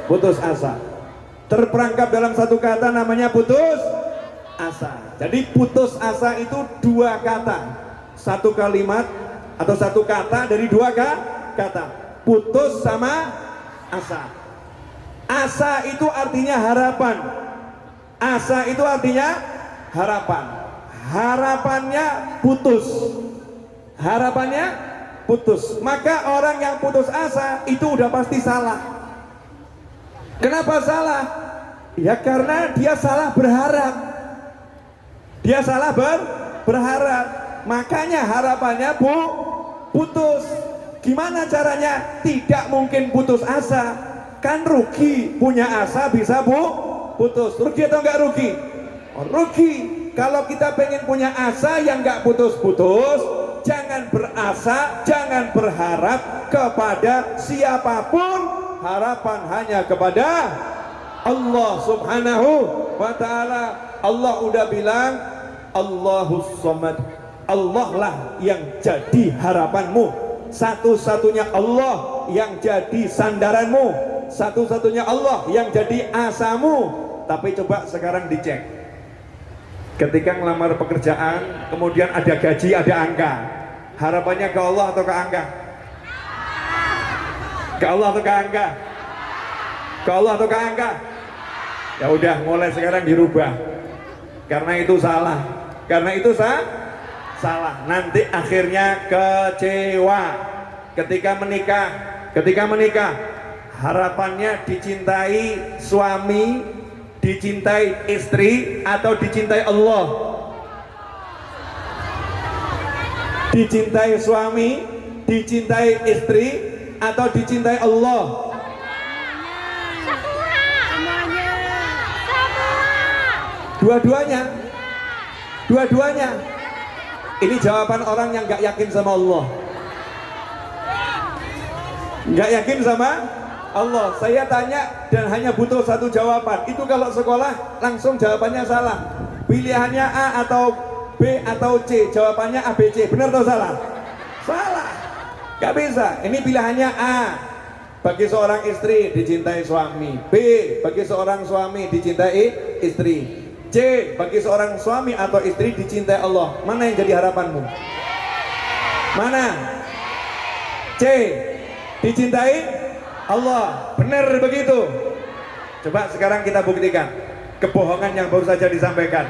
putus asa. Terperangkap dalam satu kata namanya putus asa. Jadi putus asa itu dua kata, satu kalimat atau satu kata dari dua kata, putus sama asa. Asa itu artinya harapan, asa itu artinya harapan. Harapannya putus, harapannya putus. Maka orang yang putus asa itu udah pasti salah. Kenapa salah? Ya karena dia salah berharap. Dia salah berharap. Makanya harapannya putus. Gimana caranya? Tidak mungkin putus asa. Kan rugi, punya asa bisa putus. Rugi atau enggak rugi? Oh, rugi. Kalau kita pengen punya asa yang enggak putus-putus, jangan berasa, jangan berharap kepada siapapun. Harapan hanya kepada Allah subhanahu wa ta'ala. Allah udah bilang Allahus Samad, Allah lah yang jadi harapanmu, satu-satunya Allah yang jadi sandaranmu, satu-satunya Allah yang jadi asamu. Tapi coba sekarang dicek, ketika ngelamar pekerjaan kemudian ada gaji, ada angka, harapannya ke Allah atau ke angka? Ke Allah atau ke angka? Ke Allah atau ke angka? Ya udah, mulai sekarang dirubah. Karena itu salah. Karena itu salah. Nanti akhirnya kecewa. Ketika menikah, harapannya dicintai suami, dicintai istri, atau dicintai Allah? Dicintai suami, dicintai istri, atau dicintai Allah? Dua-duanya. Ini jawaban orang yang gak yakin sama Allah. Gak yakin sama Allah. Saya tanya dan hanya butuh satu jawaban. Itu kalau sekolah langsung jawabannya salah. Pilihannya A atau B atau C. Jawabannya A, B, C. Benar atau salah? Salah. Gak bisa. Ini pilihannya A. Bagi seorang istri dicintai suami. B. Bagi seorang suami dicintai istri. C. Bagi seorang suami atau istri dicintai Allah. Mana yang jadi harapanmu? Mana? C. Dicintai Allah. Benar begitu. Coba sekarang kita buktikan kebohongan yang baru saja disampaikan.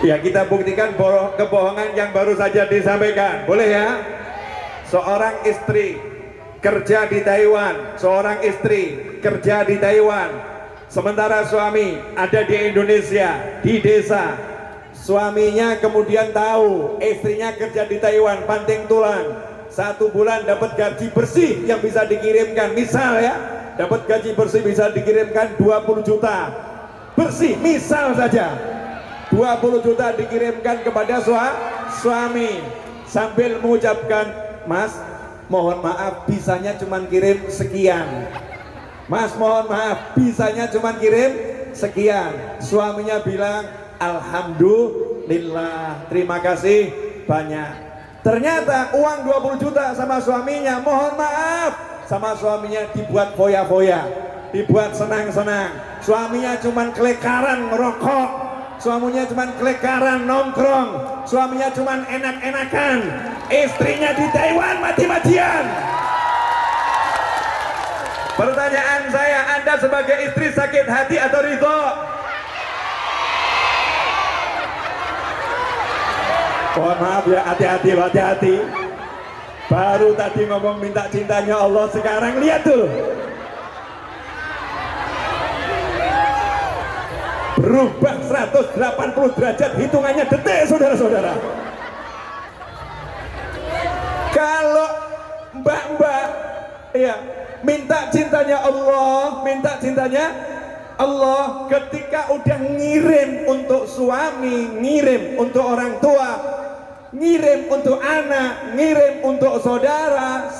Ya, kita buktikan kebohongan yang baru saja disampaikan. Boleh ya? Seorang istri kerja di Taiwan, seorang istri kerja di Taiwan, sementara suami ada di Indonesia, di desa. Suaminya kemudian tahu istrinya kerja di Taiwan, banting tulang. 1 bulan dapat gaji bersih yang bisa dikirimkan, misal ya, dapat gaji bersih bisa dikirimkan 20 juta bersih, misal saja 20 juta dikirimkan kepada suami, sambil mengucapkan, Mas, mohon maaf bisanya cuma kirim sekian. Mas, mohon maaf bisanya cuma kirim sekian. Suaminya bilang, alhamdulillah, terima kasih banyak. Ternyata uang 20 juta sama suaminya, mohon maaf, sama suaminya dibuat foya-foya, dibuat senang-senang. Suaminya cuma kelekaran ngerokok, suaminya cuma kelekaran nongkrong, suaminya cuma enak-enakan, istrinya di Taiwan mati-matian. Pertanyaan saya, Anda sebagai istri sakit hati atau ridho? Mohon maaf ya, hati-hati. Baru tadi ngomong minta cintanya Allah, sekarang lihat tuh. Berubah 180 derajat, hitungannya detik, saudara-saudara. Kalau mbak-mbak, ya, minta cintanya Allah, ketika udah ngirim untuk suami, ngirim untuk orang tua, ngirim untuk anak, ngirim untuk saudara,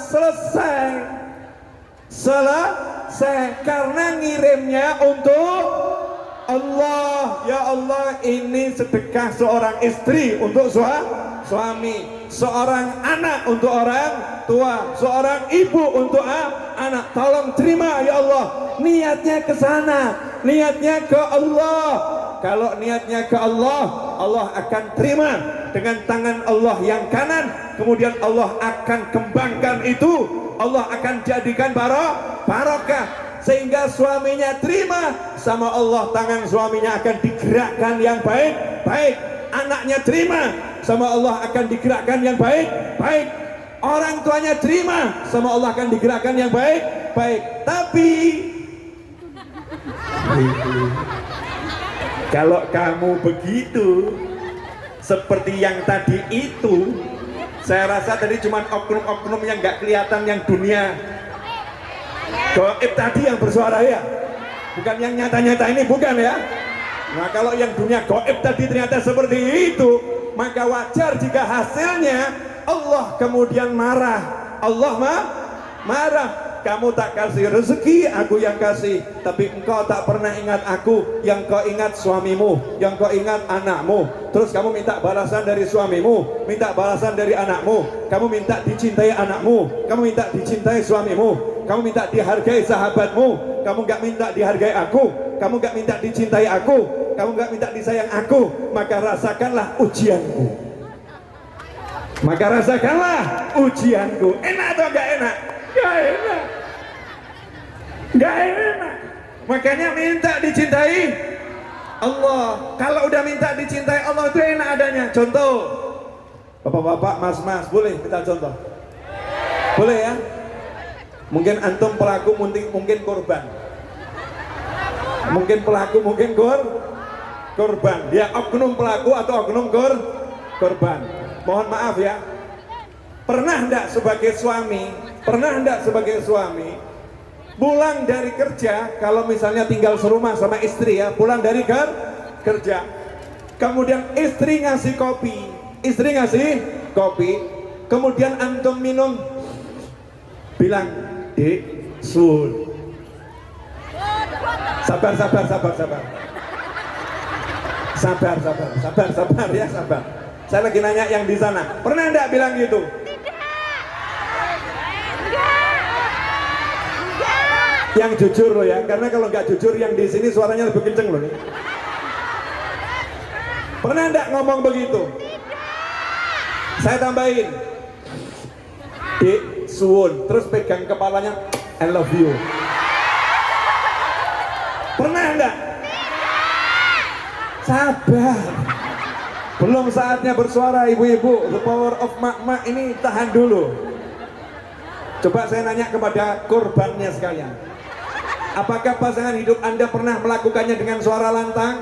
selesai, karena ngirimnya untuk Allah. Ya Allah, ini sedekah seorang istri untuk suami, seorang anak untuk orang tua, seorang ibu untuk anak. Tolong terima ya Allah. Niatnya ke sana, niatnya ke Allah. Kalau niatnya ke Allah, Allah akan terima dengan tangan Allah yang kanan. Kemudian Allah akan kembangkan itu, Allah akan jadikan barokah. Sehingga suaminya terima sama Allah, tangan suaminya akan digerakkan yang baik-baik. Anaknya terima sama Allah akan digerakkan yang baik-baik. Orang tuanya terima sama Allah akan digerakkan yang baik-baik. Tapi kalau kamu begitu seperti yang tadi itu, saya rasa tadi cuma oknum-oknum yang nggak kelihatan, yang dunia gaib tadi yang bersuara ya, bukan yang nyata-nyata ini, bukan ya. Nah kalau yang dunia gaib tadi ternyata seperti itu, maka wajar jika hasilnya Allah kemudian marah. Allah marah. Kamu tak kasih rezeki, aku yang kasih. Tapi engkau tak pernah ingat aku. Yang kau ingat suamimu, yang kau ingat anakmu. Terus kamu minta balasan dari suamimu, minta balasan dari anakmu. Kamu minta dicintai anakmu, kamu minta dicintai suamimu. Kamu minta dihargai sahabatmu, kamu gak minta dihargai aku. Kamu gak minta dicintai aku, kamu gak minta disayang aku. Maka rasakanlah ujianku. Maka rasakanlah ujianku. Enak atau gak enak? Gak enak. Gak enak. Makanya minta dicintai Allah. Kalau udah minta dicintai Allah itu enak adanya. Contoh, bapak-bapak, mas-mas, boleh kita contoh? Boleh ya? Mungkin antum pelaku, mungkin korban. Mungkin pelaku, mungkin korban. Dia oknum pelaku atau oknum korban. Mohon maaf ya. Pernah enggak sebagai suami, pulang dari kerja, kalau misalnya tinggal serumah sama istri ya, pulang dari kerja, kemudian istri ngasih kopi, kemudian antum minum, bilang, "Dek, sun." Sabar ya, sabar. Saya lagi nanya yang di sana, pernah enggak bilang gitu? Yang jujur loh ya, karena kalau nggak jujur yang di sini suaranya lebih kenceng loh nih. Pernah enggak ngomong begitu? Saya tambahin, "Dek, suwun," terus pegang kepalanya, "I love you." Pernah enggak? Sabar, belum saatnya bersuara ibu-ibu. The power of mak-mak ini tahan dulu. Coba saya nanya kepada korbannya sekalian, apakah pasangan hidup Anda pernah melakukannya dengan suara lantang?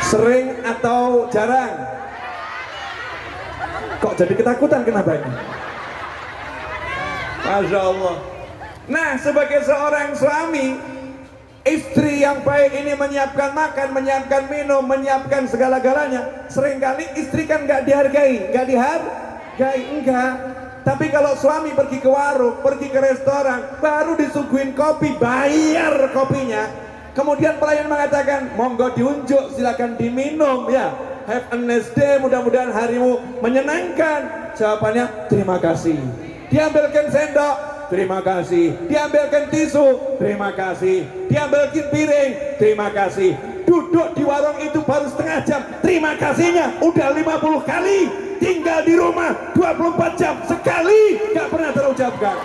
Sering atau jarang? Kok jadi ketakutan, kenapa ini? Masya Allah. Nah, sebagai seorang suami, istri yang baik ini menyiapkan makan, menyiapkan minum, menyiapkan segala-galanya. Seringkali istri kan nggak dihargai, enggak. Tapi kalau suami pergi ke warung, pergi ke restoran, baru disuguhin kopi, bayar kopinya, kemudian pelayan mengatakan, "Monggo diunjuk, silakan diminum ya. Have a nice day, mudah-mudahan harimu menyenangkan." Jawabannya, "Terima kasih." Diambilkan sendok, "Terima kasih." Diambilkan tisu, "Terima kasih." Diambilkan piring, "Terima kasih." Duduk di warung itu baru setengah jam, terima kasihnya udah 50 kali. Tinggal di rumah 24 jam, sekali gak pernah terucapkan.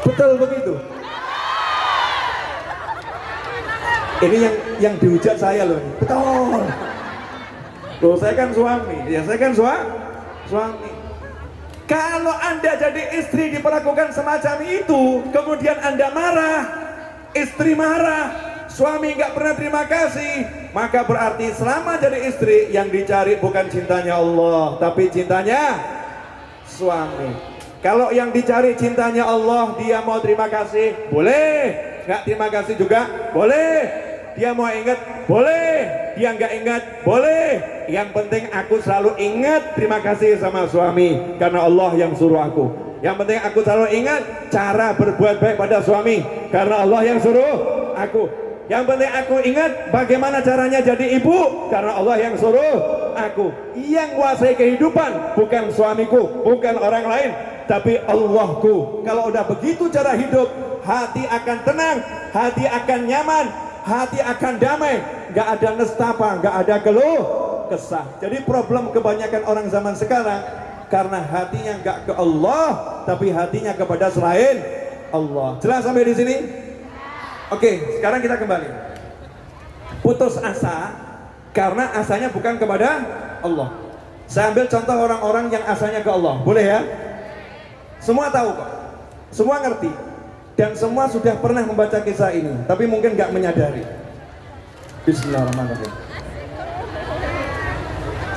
Betul begitu? Ini yang dihujat saya loh. Betul. Loh, saya kan suami. Ya, saya kan suami. Kalau Anda jadi istri diperlakukan semacam itu, kemudian Anda marah, istri marah, suami nggak pernah terima kasih, maka berarti selama jadi istri yang dicari bukan cintanya Allah, tapi cintanya suami. Kalau yang dicari cintanya Allah, dia mau terima kasih, boleh. Nggak terima kasih juga, boleh. Dia mau ingat, boleh. Dia nggak ingat, boleh. Yang penting aku selalu ingat terima kasih sama suami, karena Allah yang suruh aku. Yang penting aku selalu ingat cara berbuat baik pada suami, karena Allah yang suruh aku. Yang penting aku ingat bagaimana caranya jadi ibu, karena Allah yang suruh aku. Yang menguasai kehidupan bukan suamiku, bukan orang lain, tapi Allahku. Kalau udah begitu cara hidup, hati akan tenang, hati akan nyaman, hati akan damai. Gak ada nestapa, gak ada keluh kesah. Jadi problem kebanyakan orang zaman sekarang karena hatinya gak ke Allah, tapi hatinya kepada selain Allah. Jelas sampai di sini? Oke, sekarang kita kembali. Putus asa karena asanya bukan kepada Allah. Saya ambil contoh orang-orang yang asanya ke Allah. Boleh ya? Semua tahu kok, semua ngerti, dan semua sudah pernah membaca kisah ini, tapi mungkin nggak menyadari. Bismillahirrahmanirrahim.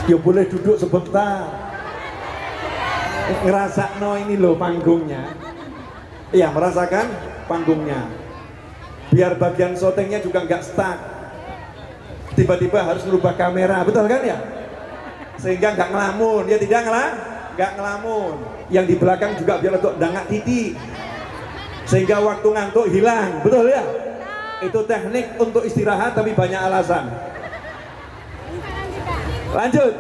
Ya boleh duduk sebentar, ngerasakno ini loh panggungnya. Iya, merasakan panggungnya. Biar bagian syutingnya juga nggak stuck. Tiba-tiba harus merubah kamera, betul kan ya? Sehingga nggak ngelamun, ya tidak nggak ngelamun. Yang di belakang juga biar untuk dangak titik, sehingga waktu ngantuk hilang, betul ya? Itu teknik untuk istirahat tapi banyak alasan. Lanjut.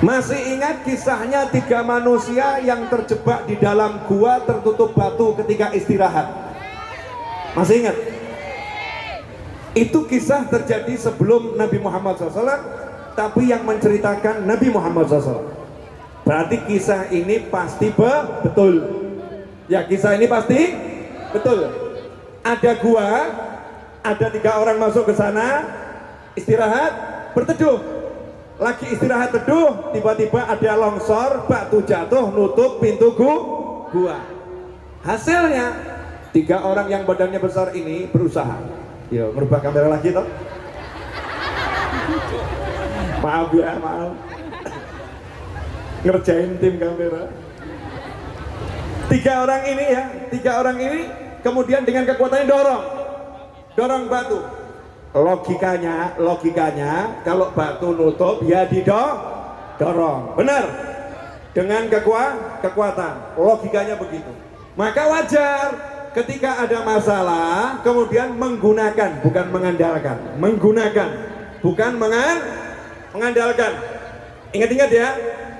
Masih ingat kisahnya 3 manusia yang terjebak di dalam gua tertutup batu ketika istirahat? Masih ingat? Itu kisah terjadi sebelum Nabi Muhammad SAW, tapi yang menceritakan Nabi Muhammad SAW. Berarti kisah ini pasti betul. Ya, kisah ini pasti betul. Ada gua, ada 3 orang masuk ke sana, istirahat, berteduh. Lagi istirahat teduh, tiba-tiba ada longsor, batu jatuh, nutup pintu gua. Hasilnya 3 orang yang badannya besar ini berusaha. Yo, merubah kamera lagi toh. Maaf ya, maaf. Ngerjain tim kamera. 3 orang ini ya, 3 orang ini kemudian dengan kekuatannya dorong batu. Logikanya kalau batu nutup ya didorong, benar? Dengan kekuatan, logikanya begitu. Maka wajar ketika ada masalah kemudian menggunakan, bukan mengandalkan, menggunakan, bukan mengandalkan. Ingat-ingat ya,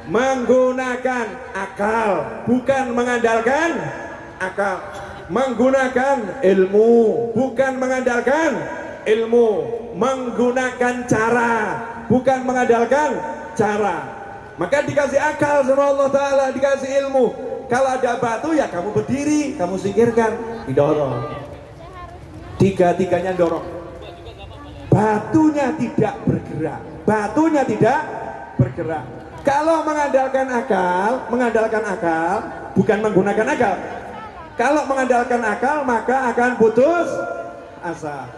menggunakan akal, bukan mengandalkan akal. Menggunakan ilmu, bukan mengandalkan ilmu. Menggunakan cara, bukan mengandalkan cara. Maka dikasih akal sama Allah Ta'ala, dikasih ilmu. Kalau ada batu ya kamu berdiri, kamu singkirkan, didorong. 3-tiganya dorong. Batunya tidak bergerak, batunya tidak bergerak. Kalau mengandalkan akal, bukan menggunakan akal. Kalau mengandalkan akal maka akan putus asa.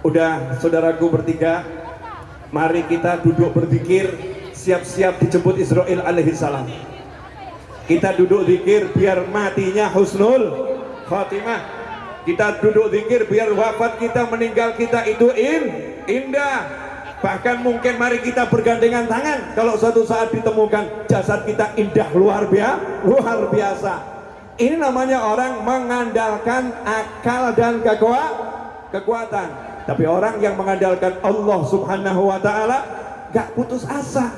Udah, saudaraku bertiga, mari kita duduk berzikir, siap-siap dijemput Israil alaihissalam. Kita duduk zikir biar matinya husnul khatimah. Kita duduk zikir biar wafat kita, meninggal kita itu indah. Bahkan mungkin mari kita bergandengan tangan kalau suatu saat ditemukan jasad kita indah luar biasa. Ini namanya orang mengandalkan akal dan kekuatan. Tapi orang yang mengandalkan Allah Subhanahu wa Ta'ala gak putus asa,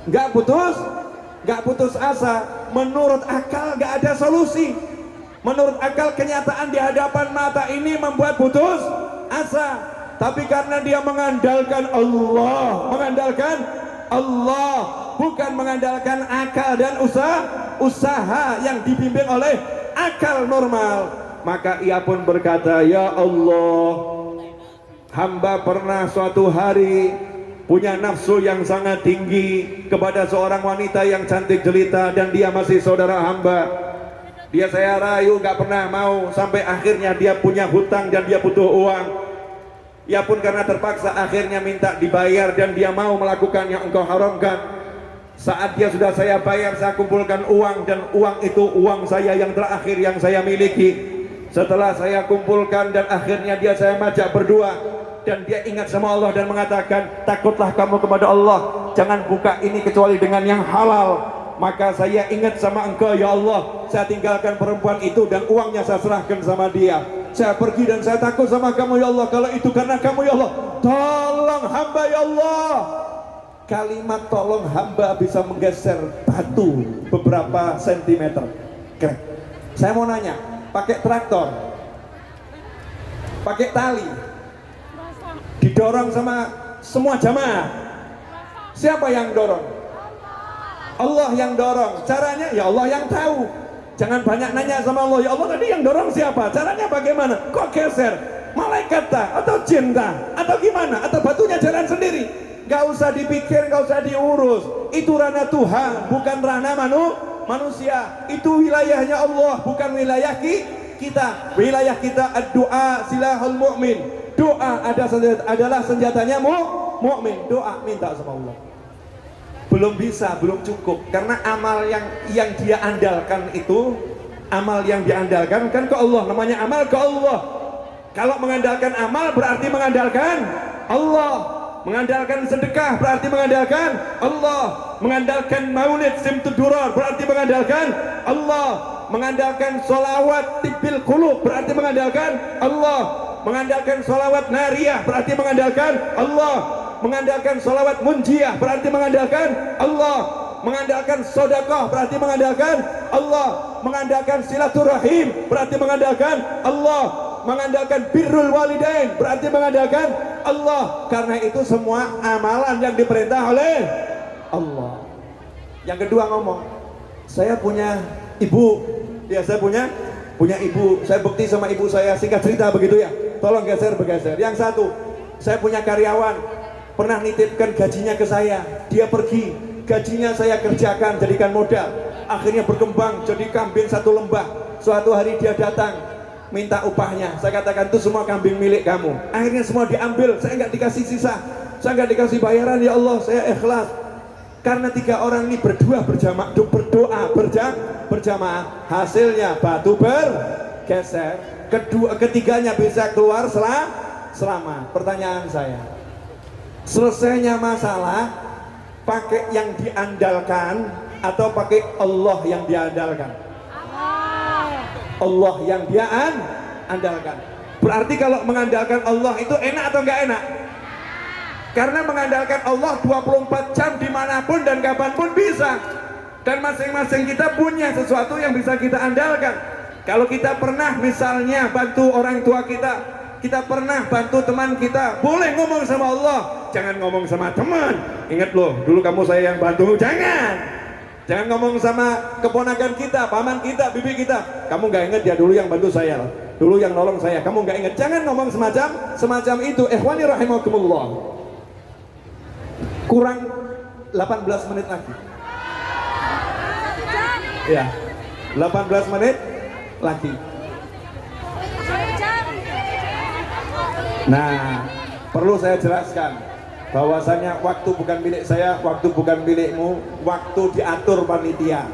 gak putus asa. Menurut akal gak ada solusi. Menurut akal kenyataan di hadapan mata ini membuat putus asa. Tapi karena dia mengandalkan Allah, bukan mengandalkan akal dan usaha yang dibimbing oleh akal normal, maka ia pun berkata, ya Allah, hamba pernah suatu hari punya nafsu yang sangat tinggi kepada seorang wanita yang cantik jelita dan dia masih saudara hamba. Dia saya rayu gak pernah mau, sampai akhirnya dia punya hutang dan dia butuh uang. Ia pun karena terpaksa akhirnya minta dibayar dan dia mau melakukan yang engkau haramkan. Saat dia sudah saya bayar, saya kumpulkan uang, dan uang itu uang saya yang terakhir yang saya miliki. Setelah saya kumpulkan dan akhirnya saya majak berdua, dan dia ingat sama Allah dan mengatakan, takutlah kamu kepada Allah, jangan buka ini kecuali dengan yang halal. Maka saya ingat sama engkau ya Allah, saya tinggalkan perempuan itu dan uangnya saya serahkan sama dia. saya pergi dan saya takut sama kamu ya Allah. Kalau itu karena kamu ya Allah, tolong hamba ya Allah. Kalimat tolong hamba bisa menggeser batu beberapa sentimeter. Keren. Saya mau nanya, pakai traktor, pakai tali, didorong sama semua jamaah, siapa yang dorong? Allah yang dorong. Caranya ya Allah yang tahu. Jangan banyak nanya sama Allah, ya Allah tadi yang dorong siapa? Caranya bagaimana? Kok geser? Malaikat tak? Atau jin tak? Atau gimana? Atau batunya jalan sendiri? Gak usah dipikir, gak usah diurus. Itu ranah Tuhan, bukan ranah manusia. Itu wilayahnya Allah, bukan wilayah kita. Wilayah kita doa silahul mu'min. Doa adalah senjatanya mu'min. Doa minta sama Allah. Belum bisa, belum cukup. Karena amal yang dia andalkan itu, amal yang diandalkan kan ke Allah. Namanya amal ke Allah. Kalau mengandalkan amal berarti mengandalkan Allah. Mengandalkan sedekah berarti mengandalkan Allah. Mengandalkan maulid simtudurar berarti mengandalkan Allah. Mengandalkan sholawat tibil qulub berarti mengandalkan Allah. Mengandalkan sholawat nariyah berarti mengandalkan Allah. Mengandalkan sholawat munjiah berarti mengandalkan Allah. Mengandalkan sedekah berarti mengandalkan Allah. Mengandalkan silaturahim berarti mengandalkan Allah. Mengandalkan birrul walidain berarti mengandalkan Allah. Karena itu semua amalan yang diperintah oleh Allah. Yang kedua ngomong, saya punya ibu. Ya saya punya ibu. Saya bukti sama ibu saya, singkat cerita begitu ya. Tolong bergeser. Yang satu, saya punya karyawan, pernah nitipkan gajinya ke saya. Dia pergi, gajinya saya kerjakan, jadikan modal. Akhirnya berkembang jadi kambing satu lembah. Suatu hari dia datang, minta upahnya. Saya katakan itu semua kambing milik kamu. Akhirnya semua diambil, saya nggak dikasih sisa, saya nggak dikasih bayaran. Ya Allah, saya ikhlas. Karena 3 orang ini berdoa berjamaah, hasilnya batu bergeser. Ketiganya bisa keluar selamat. Pertanyaan saya, selesainya masalah pakai yang diandalkan atau pakai Allah yang diandalkan? Allah yang dia andalkan. Berarti kalau mengandalkan Allah itu enak atau enggak enak? Karena mengandalkan Allah 24 jam dimanapun dan kapanpun bisa. Dan masing-masing kita punya sesuatu yang bisa kita andalkan. Kalau kita pernah misalnya bantu orang tua kita pernah bantu teman kita, boleh ngomong sama Allah, jangan ngomong sama teman. Ingat loh, dulu kamu saya yang bantu, jangan ngomong sama keponakan kita, paman kita, bibi kita. Kamu nggak ingat ya dulu yang bantu saya, dulu yang nolong saya, kamu nggak ingat. Jangan ngomong semacam itu. Ikhwani rahimakumullah. Kurang 18 menit lagi. Ya, 18 menit lagi. Nah, perlu saya jelaskan bahwasanya waktu bukan milik saya, waktu bukan milikmu, waktu diatur panitia.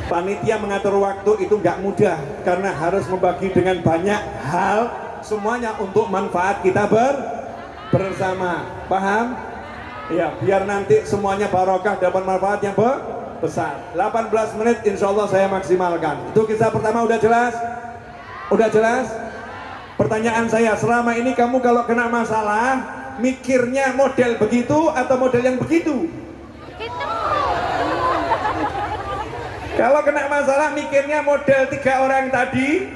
Panitia mengatur waktu itu nggak mudah karena harus membagi dengan banyak hal, semuanya untuk manfaat kita bersama. Paham? Ya, biar nanti semuanya barokah, dapat manfaat yang besar. 18 menit insya Allah saya maksimalkan. Itu kisah pertama udah jelas? Udah jelas? Pertanyaan saya, selama ini kamu kalau kena masalah mikirnya model begitu atau model yang begitu? Kalau kena masalah mikirnya model 3 orang tadi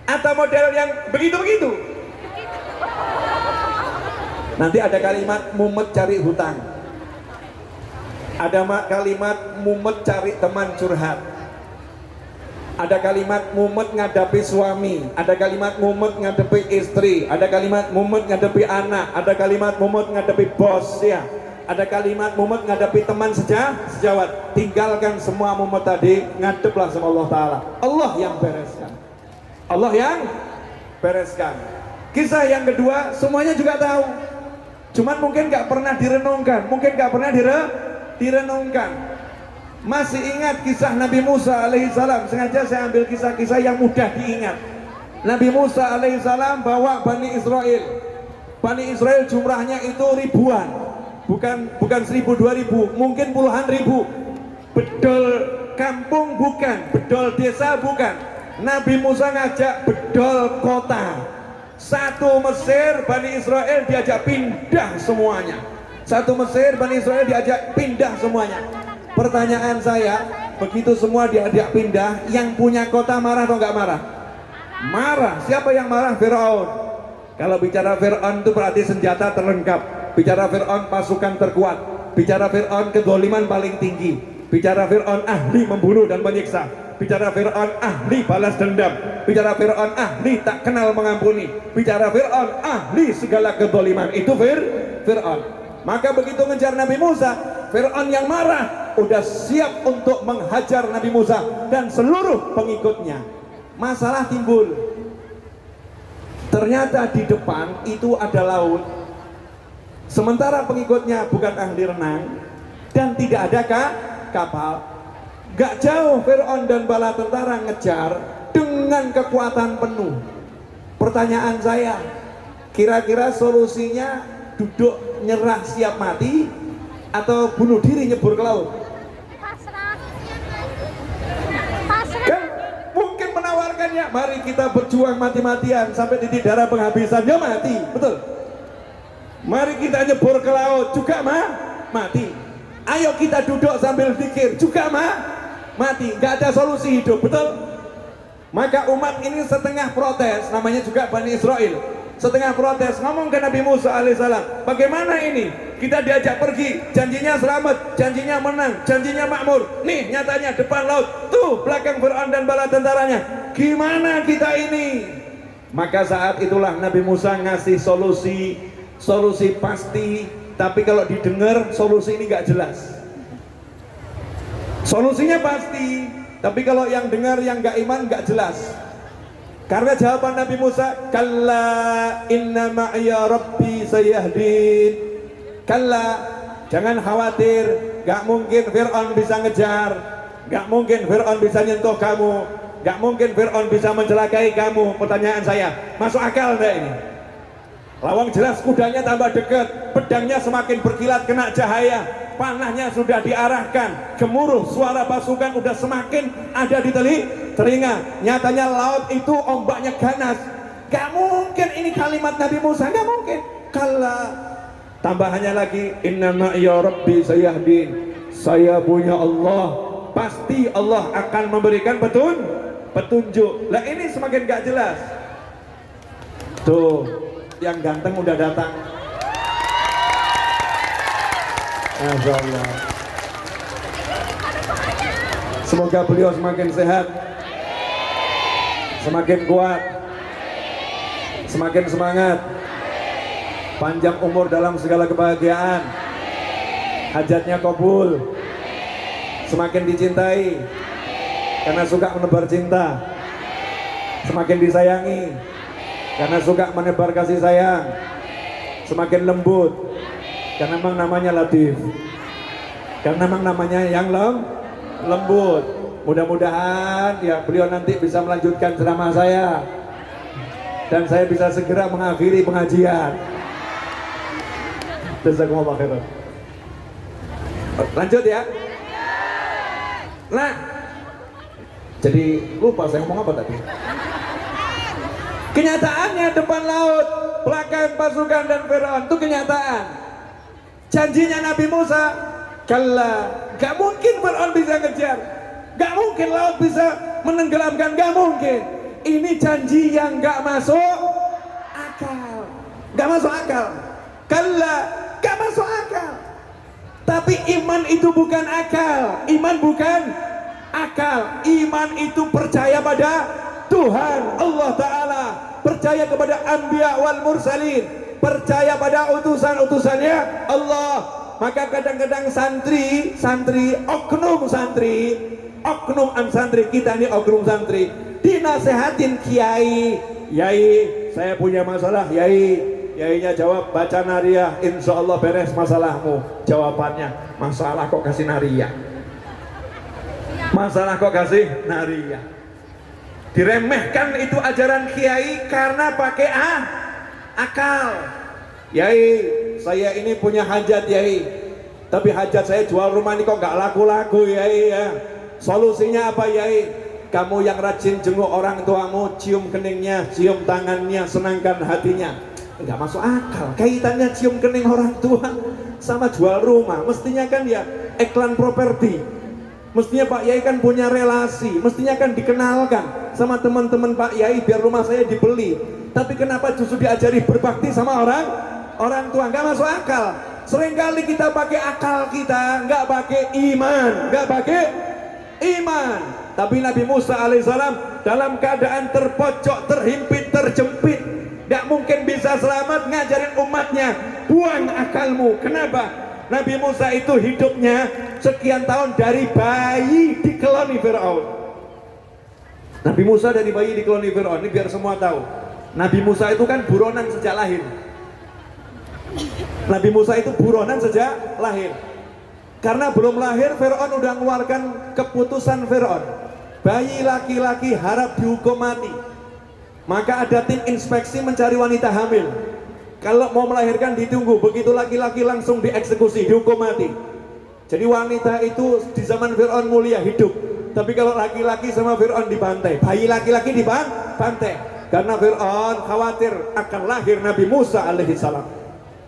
atau model yang begitu-begitu? Nanti ada kalimat mumet cari hutang, ada kalimat mumet cari teman curhat, ada kalimat mumet ngadepi suami, ada kalimat mumet ngadepi istri, ada kalimat mumet ngadepi anak, ada kalimat mumet ngadepi bos ya, ada kalimat mumet ngadepi teman sejawat. Tinggalkan semua mumet tadi, ngadeplah sama Allah Ta'ala. Allah yang bereskan, Allah yang bereskan. Kisah yang kedua semuanya juga tahu, cuman mungkin gak pernah direnungkan, direnungkan. Masih ingat kisah Nabi Musa alaihissalam? Sengaja saya ambil kisah-kisah yang mudah diingat. Nabi Musa alaihissalam bawa Bani Israel. Bani Israel jumlahnya itu ribuan, bukan 1000-2000, mungkin puluhan ribu. Bedol kampung bukan, bedol desa bukan. Nabi Musa ngajak bedol kota. Satu Mesir, Bani Israel diajak pindah semuanya. Satu Mesir, Bani Israel diajak pindah semuanya. Pertanyaan saya, begitu semua diajak pindah, yang punya kota marah atau nggak marah? Marah. Siapa yang marah? Firaun. Kalau bicara Firaun itu berarti senjata terlengkap. Bicara Firaun pasukan terkuat. Bicara Firaun kezaliman paling tinggi. Bicara Firaun ahli membunuh dan menyiksa. Bicara Firaun ahli balas dendam. Bicara Firaun ahli tak kenal mengampuni. Bicara Firaun ahli segala kezaliman. Itu Firaun. Maka begitu ngejar Nabi Musa, Firaun yang marah udah siap untuk menghajar Nabi Musa dan seluruh pengikutnya. Masalah timbul. Ternyata di depan itu ada laut. Sementara pengikutnya bukan ahli renang dan tidak ada kapal. Gak jauh Firaun dan bala tentara ngejar dengan kekuatan penuh. Pertanyaan saya, kira-kira solusinya duduk nyerah siap mati atau bunuh diri nyebur ke laut? Kan mungkin menawarkannya, mari kita berjuang mati-matian sampai titik darah penghabisan, ya mati, betul. Mari kita nyebur ke laut, juga mati. Ayo kita duduk sambil zikir, juga mati. Gak ada solusi hidup, betul. Maka umat ini setengah protes, namanya juga Bani Israel. Setengah protes, ngomong ke Nabi Musa alaihissalam, bagaimana ini? Kita diajak pergi, janjinya selamat, janjinya menang, janjinya makmur. Nih nyatanya depan laut, tuh belakang Fir'aun dan bala tentaranya. Gimana kita ini? Maka saat itulah Nabi Musa ngasih solusi pasti. Tapi kalau didengar solusi ini gak jelas. Solusinya pasti, tapi kalau yang dengar yang gak iman gak jelas. Karena jawaban Nabi Musa, kalla inna ma'ya rabbi sayahdin. Kalla, jangan khawatir, gak mungkin Fir'aun bisa ngejar, gak mungkin Fir'aun bisa nyentuh kamu, gak mungkin Fir'aun bisa mencelakai kamu. Pertanyaan saya, masuk akal enggak ini? Lawang jelas kudanya tambah dekat, pedangnya semakin berkilat kena cahaya, panahnya sudah diarahkan, gemuruh suara pasukan udah semakin ada di telinga. Nyatanya laut itu ombaknya ganas. Gak mungkin ini kalimat Nabi Musa, gak mungkin. Kalla, tambahannya lagi, inna ma'ya rabbi sayahdin. Saya punya Allah, pasti Allah akan memberikan petunjuk. Lah ini semakin gak jelas. Tuh, yang ganteng udah datang. Masya Allah. Semoga beliau semakin sehat, semakin kuat, semakin semangat, panjang umur dalam segala kebahagiaan, hajatnya kabul, semakin dicintai karena suka menebar cinta, semakin disayangi karena suka menebar kasih sayang, semakin lembut karena memang namanya Latif, karena memang namanya yang lembut. Mudah-mudahan ya beliau nanti bisa melanjutkan ceramah saya dan saya bisa segera mengakhiri pengajian. Jazakumullah khairan. Lanjut ya. Nah, jadi lupa saya ngomong apa tadi. Kenyataannya depan laut, belakang pasukan dan Firaun itu kenyataan. Janjinya Nabi Musa, kalla, gak mungkin Firaun bisa ngejar, gak mungkin laut bisa menenggelamkan, gak mungkin. Ini janji yang gak masuk akal, gak masuk akal. Kalla, gak masuk akal. Tapi iman itu bukan akal, iman bukan akal. Iman itu percaya pada Tuhan Allah Ta'ala, percaya kepada anbiya wal mursalin, percaya pada utusan-utusannya Allah. Maka kadang-kadang santri, oknum santri kita ini oknum santri dinasehatin kiai, saya punya masalah, yainya jawab baca nariyah, insya Allah beres masalahmu. Jawabannya, masalah kok kasih nariyah, masalah kok kasih nariyah. Diremehkan itu ajaran kiai karena pakai akal. Yai, saya ini punya hajat yai, tapi hajat saya jual rumah ini kok nggak laku-laku yai ya. Solusinya apa yai? kamu yang rajin jenguk orang tuamu, cium keningnya, cium tangannya, senangkan hatinya. Enggak masuk akal, kaitannya cium kening orang tua sama jual rumah. Mestinya kan ya iklan properti, mestinya Pak Yai kan punya relasi, mestinya kan dikenalkan sama teman-teman Pak Yai biar rumah saya dibeli. Tapi kenapa justru diajari berbakti sama orang tua? Enggak masuk akal. Seringkali kita pakai akal kita, enggak pakai iman, enggak pakai iman. Tapi Nabi Musa alaihissalam dalam keadaan terpojok, terhimpit, terjepit, enggak mungkin bisa selamat, ngajarin umatnya, buang akalmu. Kenapa? Nabi Musa itu hidupnya sekian tahun dari bayi dikeloni Fir'aun. Nabi Musa dari bayi dikeloni Fir'aun, ini biar semua tahu. Nabi Musa itu kan buronan sejak lahir. Nabi Musa itu buronan sejak lahir. Karena belum lahir, Fir'aun udah mengeluarkan keputusan Fir'aun. Bayi laki-laki harap dihukum mati. Maka ada tim inspeksi mencari wanita hamil. Kalau mau melahirkan ditunggu, begitu laki-laki langsung dieksekusi, dihukum mati. Jadi wanita itu di zaman Fir'aun mulia, hidup. Tapi kalau laki-laki sama Fir'aun dibantai, bayi laki-laki dibantai. Karena Fir'aun khawatir akan lahir Nabi Musa alaihissalam.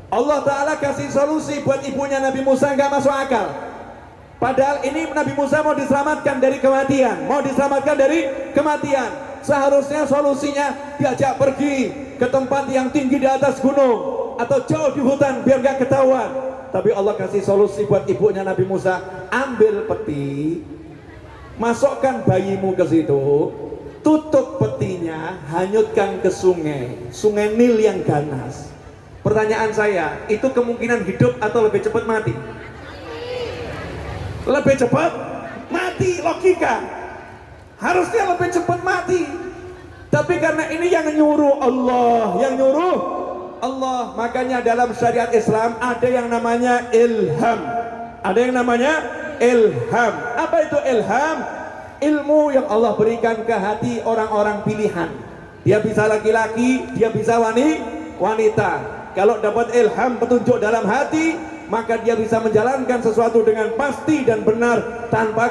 Allah Ta'ala kasih solusi buat ibunya Nabi Musa, nggak masuk akal. Padahal ini Nabi Musa mau diselamatkan dari kematian, Seharusnya solusinya diajak pergi ke tempat yang tinggi di atas gunung atau jauh di hutan biar nggak ketahuan. Tapi Allah kasih solusi buat ibunya Nabi Musa, ambil peti, masukkan bayimu ke situ, tutup petinya, hanyutkan ke sungai Nil yang ganas. Pertanyaan saya, itu kemungkinan hidup atau lebih cepat mati? Lebih cepat mati, logika. Harusnya lebih cepat mati. Tapi karena ini yang nyuruh Allah, makanya dalam syariat Islam ada yang namanya ilham. Apa itu ilham? Ilmu yang Allah berikan ke hati orang-orang pilihan. Dia bisa laki-laki, dia bisa wanita. Kalau dapat ilham, petunjuk dalam hati, maka dia bisa menjalankan sesuatu dengan pasti dan benar tanpa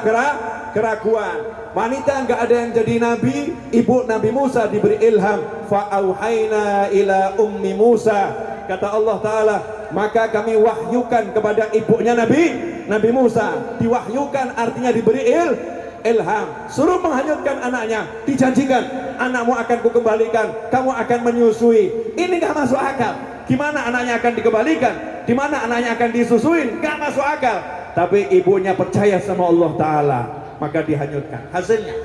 keraguan. Wanita enggak ada yang jadi nabi, ibu Nabi Musa diberi ilham. Fa'auhayna ila ummi Musa, kata Allah Ta'ala, maka kami wahyukan kepada ibunya Nabi Musa. Diwahyukan artinya diberi ilham, suruh menghanyutkan anaknya, dijanjikan anakmu akan kukembalikan, kamu akan menyusui. Ini gak masuk akal. Gimana anaknya akan dikembalikan? Dimana anaknya akan disusuin? Gak masuk akal. Tapi ibunya percaya sama Allah Ta'ala, maka dihanyutkan. Hasilnya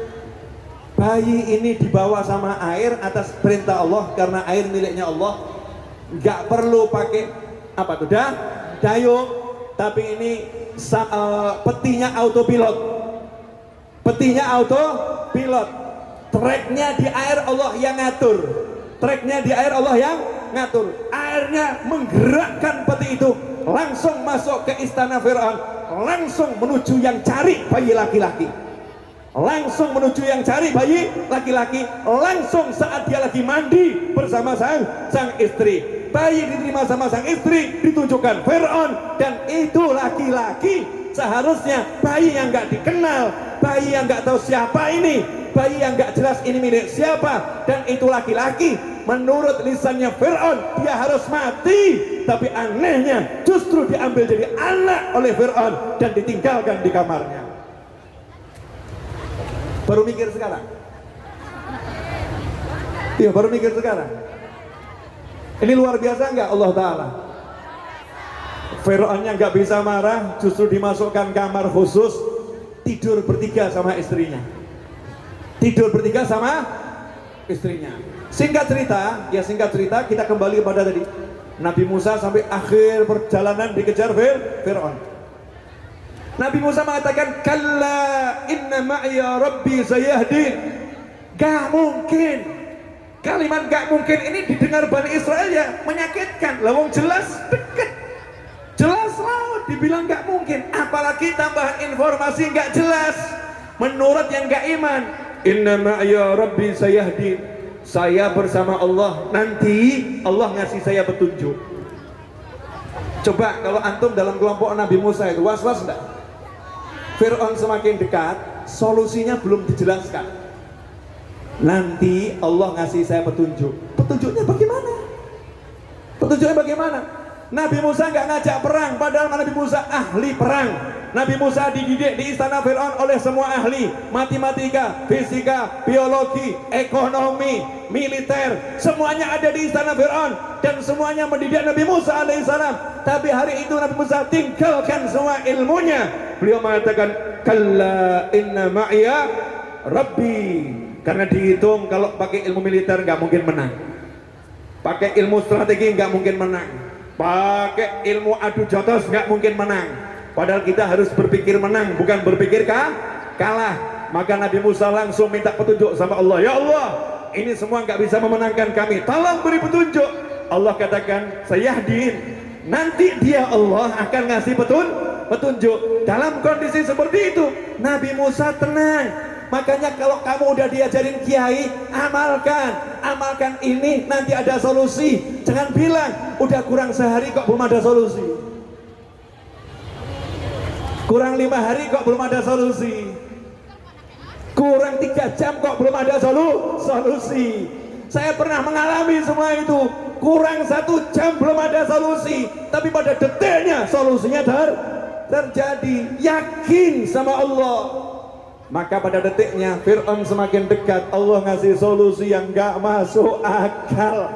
bayi ini dibawa sama air atas perintah Allah, karena air miliknya Allah. Gak perlu pakai apa tuh, dayung. Tapi ini petinya autopilot. Treknya di air Allah yang ngatur. Airnya menggerakkan peti itu, langsung masuk ke istana Fir'aun, langsung menuju yang cari bayi laki-laki. Langsung saat dia lagi mandi bersama sang istri. Bayi diterima sama sang istri, ditunjukkan Fir'aun, dan itu laki-laki. Seharusnya bayi yang gak dikenal, bayi yang gak tahu siapa ini, bayi yang gak jelas ini milik siapa, dan itu laki-laki. Menurut lisannya Fir'aun, dia harus mati. Tapi anehnya justru diambil jadi anak oleh Fir'aun dan ditinggalkan di kamarnya. Baru mikir sekarang. Iya, baru mikir sekarang. Ini luar biasa enggak Allah Ta'ala? Fir'aunnya nggak bisa marah, justru dimasukkan kamar khusus, tidur bertiga sama istrinya. Singkat cerita, kita kembali pada tadi. Nabi Musa sampai akhir perjalanan dikejar Fir'aun. Nabi Musa mengatakan, kalla inna ma'iya rabbi sayahdin. Gak mungkin. Kalimat gak mungkin ini didengar Bani Israel ya menyakitkan. Lawang jelas deket. Jelas lah dibilang gak mungkin, apalagi tambahan informasi gak jelas. Menurut yang gak iman, inna ma'iya rabbi sayahdin. Saya bersama Allah, nanti Allah ngasih saya petunjuk. Coba kalau antum dalam kelompok Nabi Musa itu was-was enggak? Fir'aun semakin dekat, solusinya belum dijelaskan. Nanti Allah ngasih saya petunjuk. Petunjuknya bagaimana? Petunjuknya bagaimana? Nabi Musa nggak ngajak perang, padahal Nabi Musa ahli perang. Nabi Musa dididik di istana Fir'aun oleh semua ahli matematika, fisika, biologi, ekonomi, militer, semuanya ada di istana Fir'aun dan semuanya mendidik Nabi Musa alaihissalam. Tapi hari itu Nabi Musa tinggalkan semua ilmunya. Beliau mengatakan, kalla inna ma'iya rabbi. Karena dihitung kalau pakai ilmu militer nggak mungkin menang, pakai ilmu strategi nggak mungkin menang, pakai ilmu adu jotos nggak mungkin menang. Padahal kita harus berpikir menang, bukan berpikir kalah. Maka Nabi Musa langsung minta petunjuk sama Allah. Ya Allah, ini semua nggak bisa memenangkan kami, tolong beri petunjuk. Allah katakan, sayahdin, nanti dia Allah akan ngasih petunjuk. Dalam kondisi seperti itu Nabi Musa tenang. Makanya kalau kamu udah diajarin kiai, amalkan ini, nanti ada solusi. Jangan bilang udah kurang sehari kok belum ada solusi, kurang 5 hari kok belum ada solusi, kurang 3 jam kok belum ada solusi. Saya pernah mengalami semua itu. Kurang 1 jam belum ada solusi, tapi pada detiknya solusinya terjadi. Yakin sama Allah. Maka pada detiknya Fir'aun semakin dekat. Allah ngasih solusi yang gak masuk akal,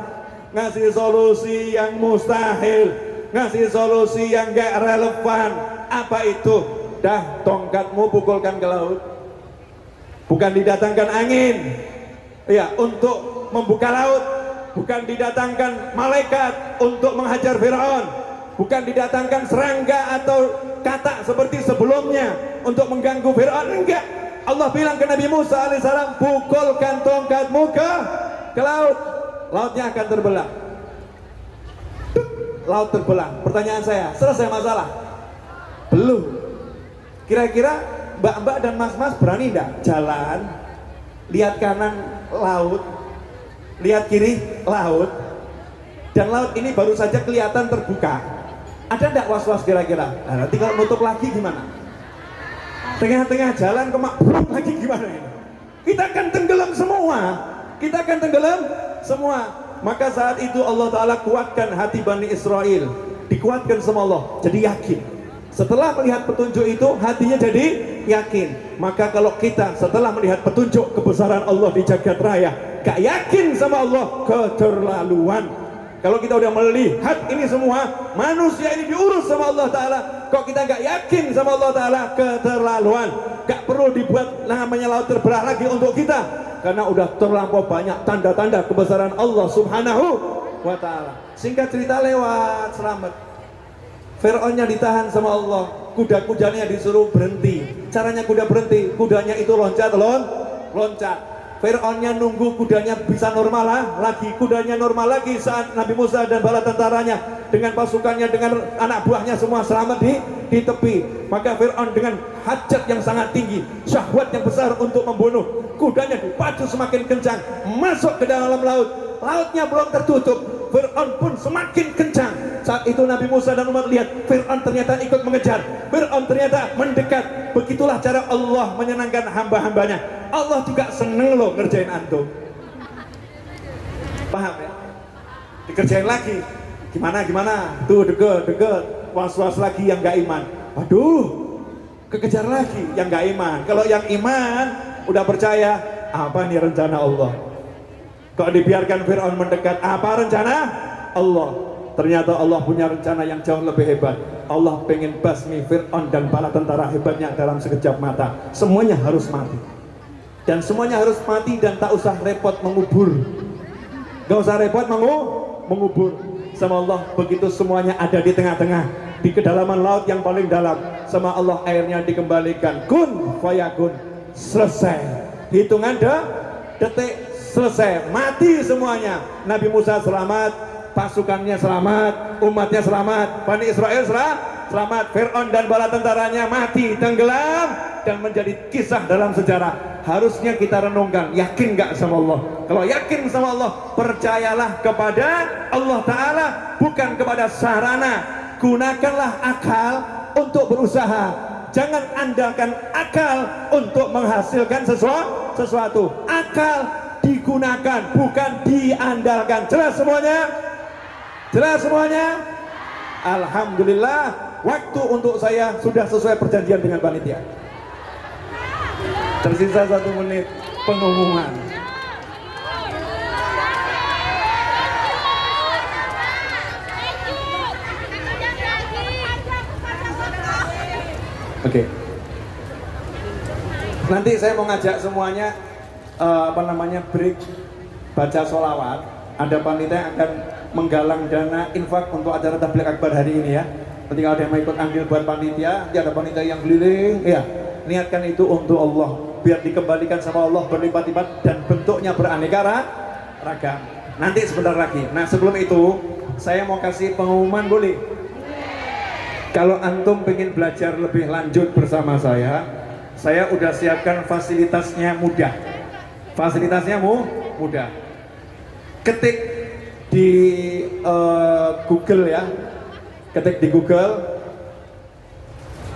ngasih solusi yang mustahil, ngasih solusi yang gak relevan. Apa itu? Dah, tongkatmu pukulkan ke laut. Bukan didatangkan angin ya untuk membuka laut, bukan didatangkan malaikat untuk menghajar Fir'aun, bukan didatangkan serangga atau katak seperti sebelumnya untuk mengganggu Fir'aun. Enggak. Allah bilang ke Nabi Musa alaihissalam, pukulkan tongkatmu ke laut. Lautnya akan terbelah. Laut terbelah. Pertanyaan saya, selesai masalah? Belum. Kira-kira mbak-mbak dan mas-mas berani enggak jalan, lihat kanan laut, lihat kiri laut, dan laut ini baru saja kelihatan terbuka? Ada enggak was-was kira-kira? Nah, nanti kalau nutup lagi gimana? Tengah-tengah jalan kemakbuk lagi gimana ini? Kita akan tenggelam semua. Kita akan tenggelam semua. Maka saat itu Allah Ta'ala kuatkan hati Bani Israel, dikuatkan sama Allah, jadi yakin. Setelah melihat petunjuk itu, hatinya jadi yakin. Maka kalau kita setelah melihat petunjuk kebesaran Allah di jagat raya, gak yakin sama Allah, keterlaluan. Kalau kita udah melihat ini semua, manusia ini diurus sama Allah Ta'ala, kok kita gak yakin sama Allah Ta'ala, keterlaluan. Gak perlu dibuat namanya laut terbelah lagi untuk kita, karena udah terlampau banyak tanda-tanda kebesaran Allah Subhanahu wa Ta'ala. Singkat cerita lewat, selamat. Fir'aunnya ditahan sama Allah, kuda-kudanya disuruh berhenti. Caranya kuda berhenti, kudanya itu loncat. Fir'aunnya nunggu kudanya bisa normal lagi, kudanya normal lagi saat Nabi Musa dan bala tentaranya dengan pasukannya, dengan anak buahnya semua selamat di tepi. Maka Fir'aun dengan hajat yang sangat tinggi, syahwat yang besar untuk membunuh, kudanya dipacu semakin kencang masuk ke dalam laut. Lautnya belum tertutup, Fir'aun pun semakin kencang. Saat itu Nabi Musa dan umat lihat Fir'aun ternyata ikut mengejar, Fir'aun ternyata mendekat. Begitulah cara Allah menyenangkan hamba-hambanya. Allah juga seneng loh ngerjain antum. Paham ya? Dikerjain lagi. Gimana? Tuh deket, was-was lagi yang gak iman. Waduh, kekejar lagi yang gak iman. Kalau yang iman udah percaya, apa nih rencana Allah? Kok dibiarkan Fir'aun mendekat, apa rencana Allah? Ternyata Allah punya rencana yang jauh lebih hebat. Allah pengen basmi Fir'aun dan bala tentara hebatnya dalam sekejap mata. Semuanya harus mati. Dan semuanya harus mati dan tak usah repot mengubur. Gak usah repot mengubur sama Allah. Begitu semuanya ada di tengah-tengah, di kedalaman laut yang paling dalam, sama Allah airnya dikembalikan. Kun fayakun, selesai. Hitungan detik, selesai, mati semuanya. Nabi Musa selamat, pasukannya selamat, umatnya selamat, Bani Israel selamat, Fir'aun dan bala tentaranya mati, tenggelam, dan menjadi kisah dalam sejarah. Harusnya kita renungkan, yakin gak sama Allah? Kalau yakin sama Allah, percayalah kepada Allah Ta'ala, bukan kepada sarana. Gunakanlah akal untuk berusaha. Jangan andalkan akal untuk menghasilkan sesuatu. Akal digunakan, bukan diandalkan. Jelas semuanya? Jelas semuanya? Alhamdulillah, waktu untuk saya sudah sesuai perjanjian dengan panitia. Tersisa 1 menit pengumuman. Oke. Nanti saya mau ngajak semuanya break baca sholawat. Ada panitia yang akan menggalang dana infak untuk acara tabligh akbar hari ini ya. Nanti kalau ada yang mau ikut ambil buat panitia, nanti ada panitia yang keliling, ya. Niatkan itu untuk Allah, biar dikembalikan sama Allah berlipat-lipat dan bentuknya beraneka ragam. Nanti sebentar lagi. Nah sebelum itu, saya mau kasih pengumuman boleh? Kalau antum pengen belajar lebih lanjut bersama saya udah siapkan fasilitasnya mudah. Fasilitasnya mudah. Ketik di Google ya. Ketik di Google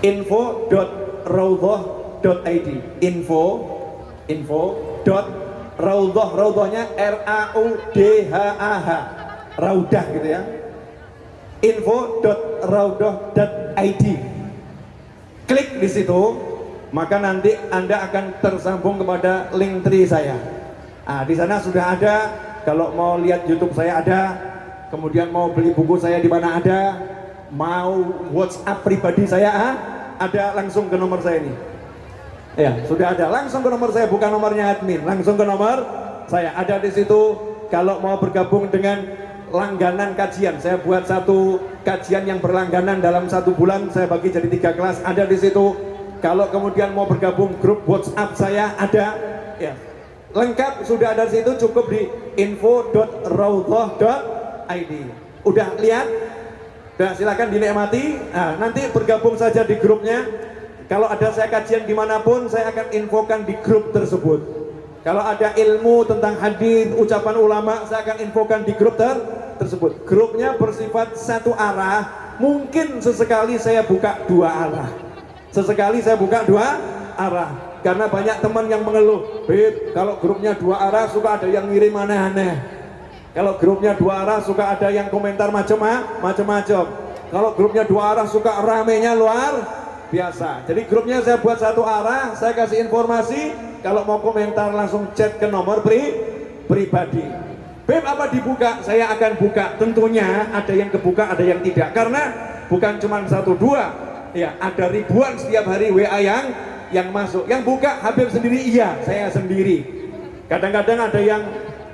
info.raudhah.id. info.raudhah, raudhahnya RAUDHAH. Raudah gitu ya. info.raudhah.id. Klik di situ, maka nanti Anda akan tersambung kepada link tree saya. Nah, di sana sudah ada. Kalau mau lihat YouTube saya ada. Kemudian mau beli buku saya di mana ada. Mau WhatsApp pribadi saya ada, langsung ke nomor saya ini. Ya, sudah ada. Langsung ke nomor saya, bukan nomornya admin. Langsung ke nomor saya. Ada di situ. Kalau mau bergabung dengan langganan kajian, saya buat satu kajian yang berlangganan dalam 1 bulan, saya bagi jadi 3 kelas, ada di situ. Kalau kemudian mau bergabung grup WhatsApp saya ada, ya lengkap sudah ada di situ, cukup di info.raudhah.id. Udah lihat? Udah, silakan dinikmati. Nah, nanti bergabung saja di grupnya. Kalau ada saya kajian dimanapun, saya akan infokan di grup tersebut. Kalau ada ilmu tentang hadis, ucapan ulama, saya akan infokan di grup tersebut. Grupnya bersifat satu arah. Mungkin sesekali saya buka 2 arah. Sesekali saya buka 2 arah. Karena banyak teman yang mengeluh, Bib, kalau grupnya 2 arah suka ada yang ngirim aneh-aneh. Kalau grupnya 2 arah suka ada yang komentar macam-macam. Kalau grupnya 2 arah suka ramenya luar biasa. Jadi grupnya saya buat 1 arah, saya kasih informasi. Kalau mau komentar langsung chat ke nomor pribadi. Beb, apa dibuka? Saya akan buka. Tentunya ada yang kebuka, ada yang tidak. Karena bukan cuma 1-2, ya ada ribuan setiap hari WA yang masuk. Yang buka Habib sendiri, iya saya sendiri. Kadang-kadang ada yang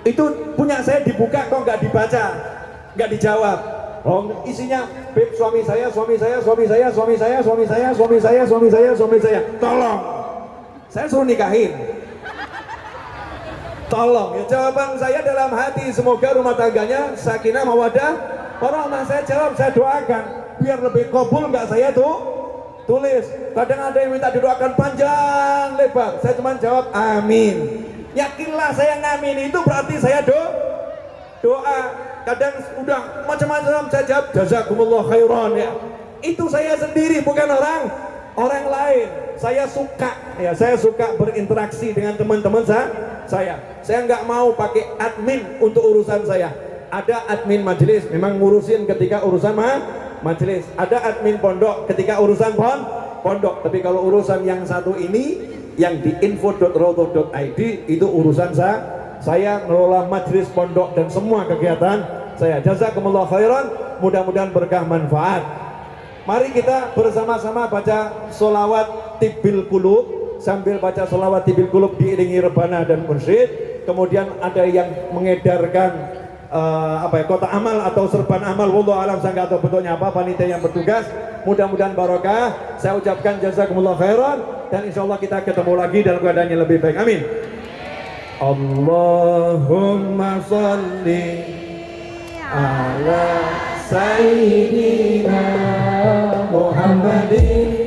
itu punya saya dibuka kok nggak dibaca, nggak dijawab. Oh, isinya Beb, suami saya. Tolong, saya suruh nikahin. Tolong ya, jawaban saya dalam hati, semoga rumah tangganya sakinah mawaddah warahmah. Saya jawab, saya doakan biar lebih kabul, nggak saya tulis. Kadang ada yang minta didoakan panjang lebar, saya cuma jawab amin. Yakinlah saya ngamin itu berarti saya doa. Kadang udah macam-macam saya jawab jazakumullah khairan ya. Itu saya sendiri, bukan orang lain. Saya suka berinteraksi dengan teman-teman saya. Saya nggak mau pakai admin untuk urusan saya. Ada admin majelis memang ngurusin ketika urusan majelis. Ada admin pondok ketika urusan pondok. Tapi kalau urusan yang satu ini, yang di info.raudhah.id itu urusan saya ngelola majelis pondok dan semua kegiatan saya. Jazakumullah khairan, mudah-mudahan berkah manfaat. Mari kita bersama-sama baca sholawat Tibbil Qulub. Sambil baca sholawat Tibbil Qulub diiringi rebana dan mursyid. Kemudian ada yang mengedarkan kotak amal atau serban amal. Wallahu alam, saya nggak tahu bentuknya apa, panitia yang bertugas. Mudah-mudahan barokah. Saya ucapkan jazakumullah khairan, dan insya Allah kita ketemu lagi dalam keadaan yang lebih baik. Amin. Allahumma sholli ala Sayyidina Muhammadin